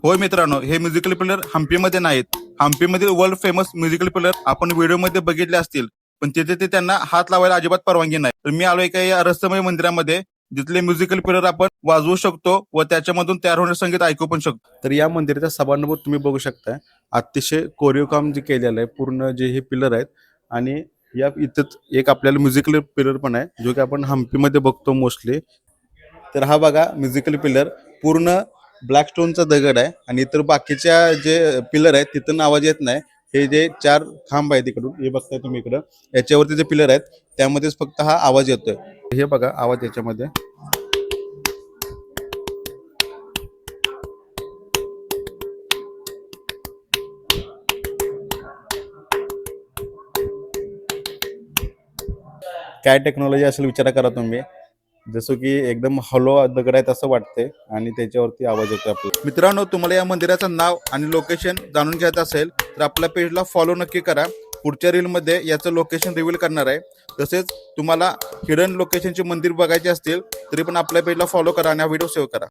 होय मित्रांनो, हे म्युझिकल प्लेअर हम्पीमध्ये नाहीत. हम्पीमधील वर्ल्ड फेमस म्युझिकल प्लेअर आपण व्हिडिओमध्ये बघितले असतील, पण तिथे ते त्यांना हात लावायला अजिबात परवानगी नाही. तर मी आलोय का या रहस्यमय मंदिरामध्ये, जिथले म्युझिकल प्लेअर आपण वाजवू शकतो व त्याच्यामधून तयार होणारे संगीत ऐकू पण शकतो. तर या मंदिराचा सभामंडप तुम्ही बघू शकता. अतिशय कोरीव काम जे केलेलं आहे, पूर्ण जे हे पिलर आहेत. आणि या इथंच एक आपल्याला म्युझिकल पिलर पण आहे, जो की आपण हम्पीमध्ये बघतो मोस्टली. तर हा बघा म्युझिकल पिलर पूर्ण ब्लॅक स्टोनचा दगड आहे आणि इतर बाकीच्या जे पिलर आहेत तिथून आवाज येत नाही. हे जे चार खांब आहेत इकडून, हे बघताय तुम्ही इकडं, याच्यावरती जे पिलर आहेत त्यामध्येच फक्त हा आवाज येतोय. हे बघा आवाज याच्यामध्ये. काय टेक्नॉलॉजी असेल विचार करा तुम्ही. जसं की एकदम हॉलो दगड आहे असं वाटतंय आणि त्याच्यावरती आवाज येतो आपला. मित्रांनो, तुम्हाला या मंदिराचं नाव आणि लोकेशन जाणून घ्यायचं असेल तर आपल्या पेजला फॉलो नक्की करा. पुढच्या रीलमध्ये याचं लोकेशन रिव्हील करणार आहे. तसेच तुम्हाला हिडन लोकेशनचे मंदिर बघायचे असतील तरी पण आपल्या पेजला फॉलो करा आणि हा व्हिडिओ सेव्ह करा.